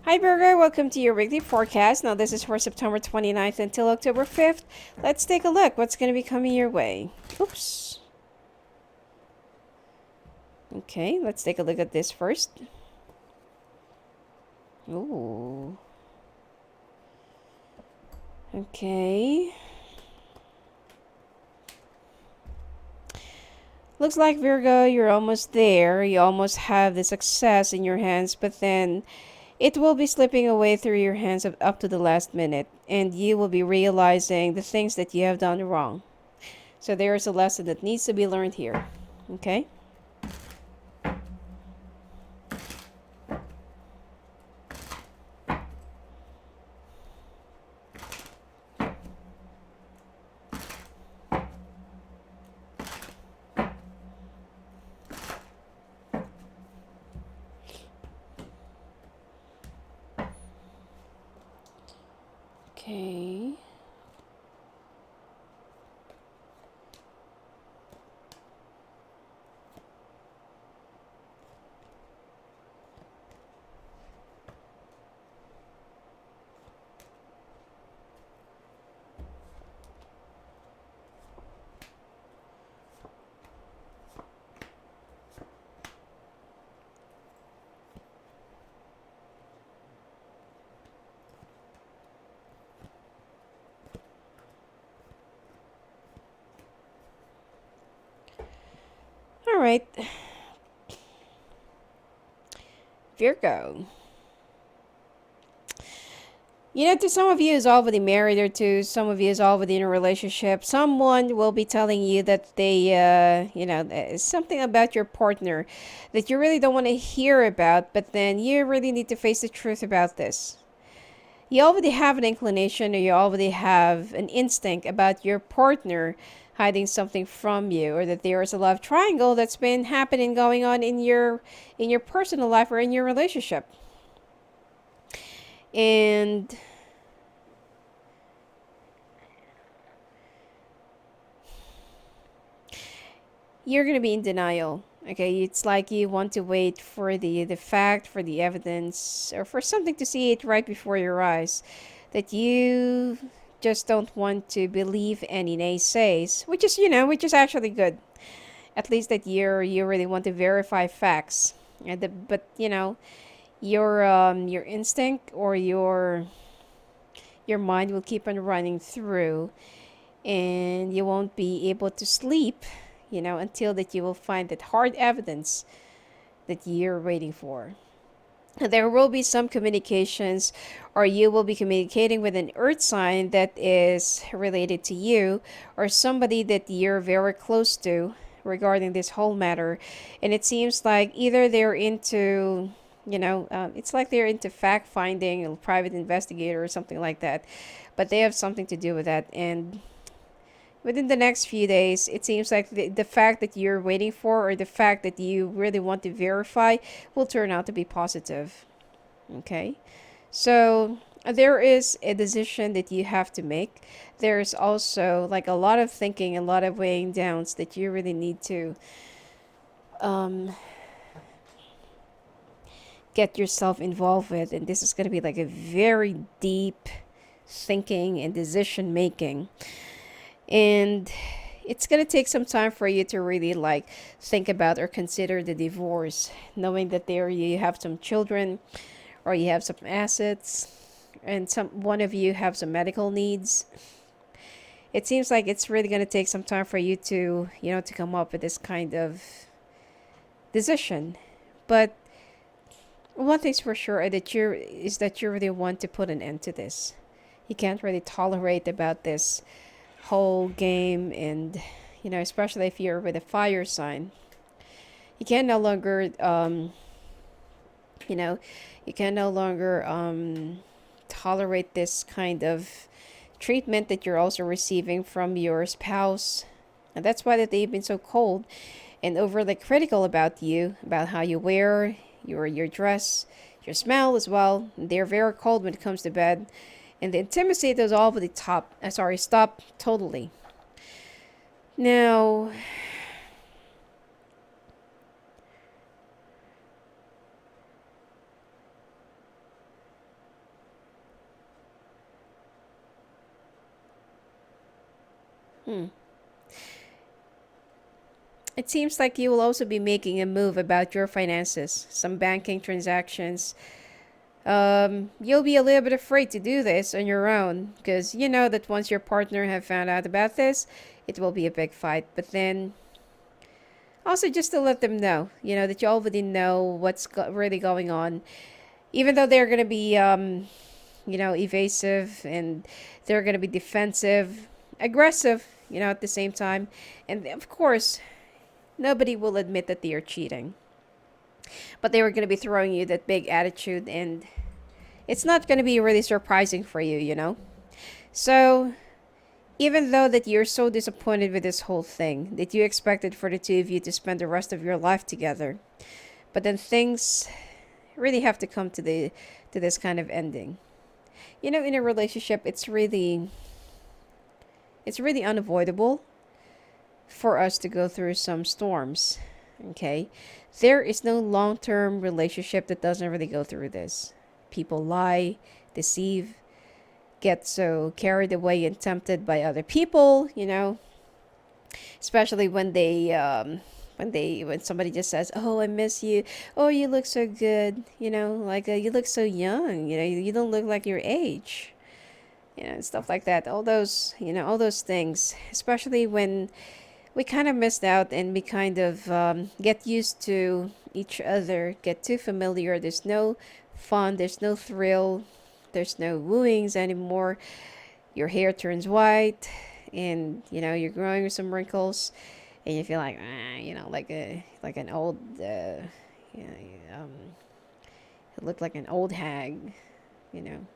Hi Virgo, welcome to your weekly forecast. Now this is for September 29th until October 5th. Let's take a look what's going to be coming your way. Oops. Okay, let's take a look at this first. Ooh. Okay. Looks like Virgo, you're almost there. You almost have the success in your hands, but then it will be slipping away through your hands up to the last minute, and you will be realizing the things that you have done wrong. So there is a lesson that needs to be learned here. Okay? Okay. All right. Virgo. You know, to some of you is already married, or to some of you is already in a relationship. Someone will be telling you that they, something about your partner that you really don't want to hear about, but then you really need to face the truth about this. You already have an inclination, or you already have an instinct about your partner hiding something from you, or that there is a love triangle that's been happening, going on in your personal life or in your relationship. And you're going to be in denial. Okay, it's like you want to wait for the fact, for the evidence, or for something to see it right before your eyes, that you just don't want to believe any naysays, which is actually good. At least that you really want to verify facts. But your instinct, or your mind will keep on running through, and you won't be able to sleep, until that you will find that hard evidence that you're waiting for. There will be some communications, or you will be communicating with an earth sign that is related to you, or somebody that you're very close to regarding this whole matter. And it seems like either they're into, it's like they're into fact finding, a private investigator or something like that, but they have something to do with that. And within the next few days, it seems like the fact that you're waiting for, or the fact that you really want to verify, will turn out to be positive. Okay? So there is a decision that you have to make. There's also like a lot of thinking, a lot of weighing downs that you really need to get yourself involved with. And this is going to be like a very deep thinking and decision making. And it's going to take some time for you to really like think about or consider the divorce, knowing that there you have some children, or you have some assets, and one of you have some medical needs. It seems like it's really going to take some time for you to come up with this kind of decision. But one thing's for sure, is that you really want to put an end to this. You can't really tolerate about this whole game. And especially if you're with a fire sign, you can no longer you can no longer tolerate this kind of treatment that you're also receiving from your spouse. And that's why that they've been so cold and overly critical about you, about how you wear your dress, your smell as well. They're very cold when it comes to bed. And the intimacy does all of the stop totally. Now, It seems like you will also be making a move about your finances, some banking transactions. You'll be a little bit afraid to do this on your own because you know that once your partner have found out about this, it will be a big fight. But then also just to let them know, that you already know what's really going on, even though they're gonna be, evasive and they're gonna be defensive, aggressive, at the same time, and of course, nobody will admit that they are cheating, but they were gonna be throwing you that big attitude, and it's not gonna be really surprising for you. So even though that you're so disappointed with this whole thing, that you expected for the two of you to spend the rest of your life together, but then things really have to come to this kind of ending. In a relationship, it's really unavoidable for us to go through some storms. Okay? There is no long-term relationship that doesn't really go through this. People lie, deceive, get so carried away and tempted by other people, especially when somebody just says, "Oh, I miss you. Oh, you look so good." Like you look so young. You don't look like your age. And stuff like that. All those things, especially when we kind of missed out and we kind of get used to each other, get too familiar. There's no fun, there's no thrill, there's no wooings anymore. Your hair turns white, and you're growing with some wrinkles, and you feel like like an old you know, um, you look like an old hag, you know.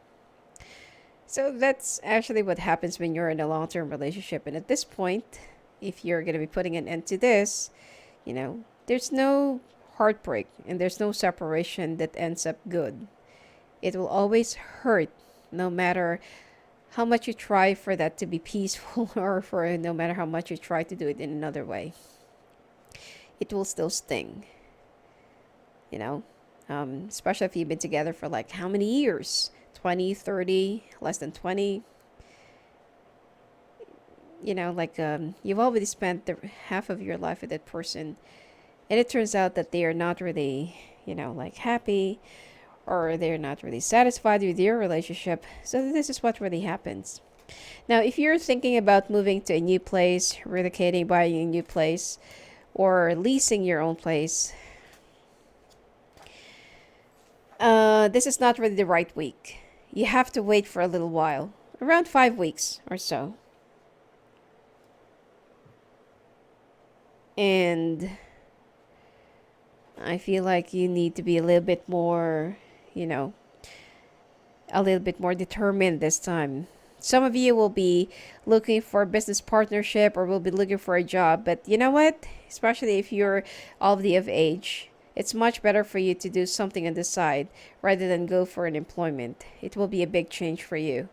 So that's actually what happens when you're in a long-term relationship. And at this point, if you're going to be putting an end to this, there's no heartbreak and there's no separation that ends up good. It will always hurt no matter how much you try for that to be peaceful or for no matter how much you try to do it in another way. It will still sting, you know, especially if you've been together for like how many years? 20, 30, less than 20. You've already spent the half of your life with that person, and it turns out that they are not really, happy, or they're not really satisfied with your relationship. So this is what really happens. Now, if you're thinking about moving to a new place, relocating, buying a new place, or leasing your own place, this is not really the right week. You have to wait for a little while, around 5 weeks or so. And I feel like you need to be a little bit more, a little bit more determined this time. Some of you will be looking for a business partnership or will be looking for a job. But you know what? Especially if you're already of age, it's much better for you to do something on the side rather than go for an employment. It will be a big change for you.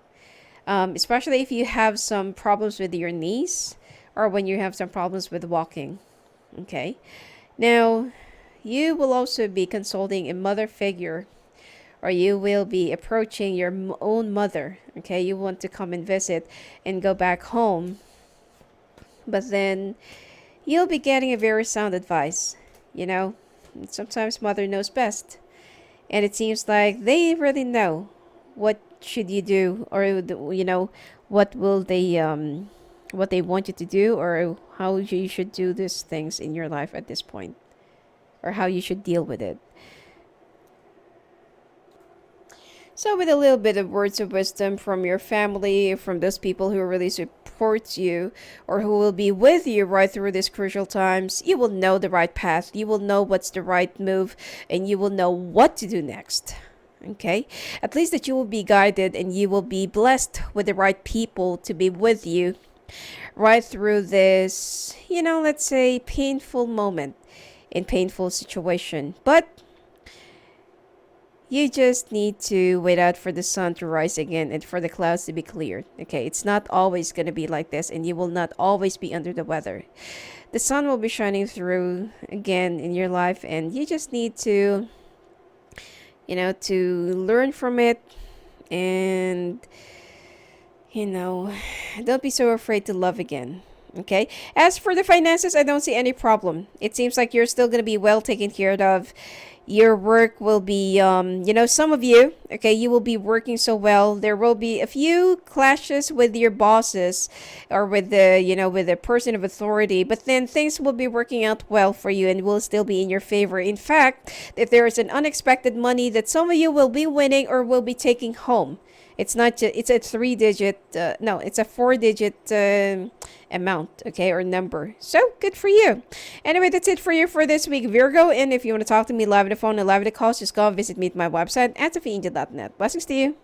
Especially if you have some problems with your knees or when you have some problems with walking. Okay. Now, you will also be consulting a mother figure, or you will be approaching your own mother. Okay. You want to come and visit and go back home. But then you'll be getting a very sound advice. Sometimes mother knows best. And it seems like they really know what should you do, or what they want you to do, or how you should do these things in your life at this point, or how you should deal with it. So with a little bit of words of wisdom from your family, from those people who really support you or who will be with you right through these crucial times, you will know the right path, you will know what's the right move, and you will know what to do next. Okay, at least that you will be guided and you will be blessed with the right people to be with you right through this, let's say painful moment in painful situation. But you just need to wait out for the sun to rise again and for the clouds to be cleared. Okay, it's not always going to be like this, and you will not always be under the weather. The sun will be shining through again in your life, and you just need to to learn from it, and don't be so afraid to love again. Okay. As for the finances, I don't see any problem. It seems like you're still going to be well taken care of. Your work will be, some of you, okay, you will be working so well. There will be a few clashes with your bosses or with with the person of authority, but then things will be working out well for you and will still be in your favor. In fact, if there is an unexpected money that some of you will be winning or will be taking home, it's not just, it's a 3 digit, no, it's a 4 digit amount, okay, or number. So good for you. Anyway, that's it for you for this week, Virgo. And if you want to talk to me live on the phone and live on the calls, just go and visit me at my website at sophiaangel.net. Blessings to you.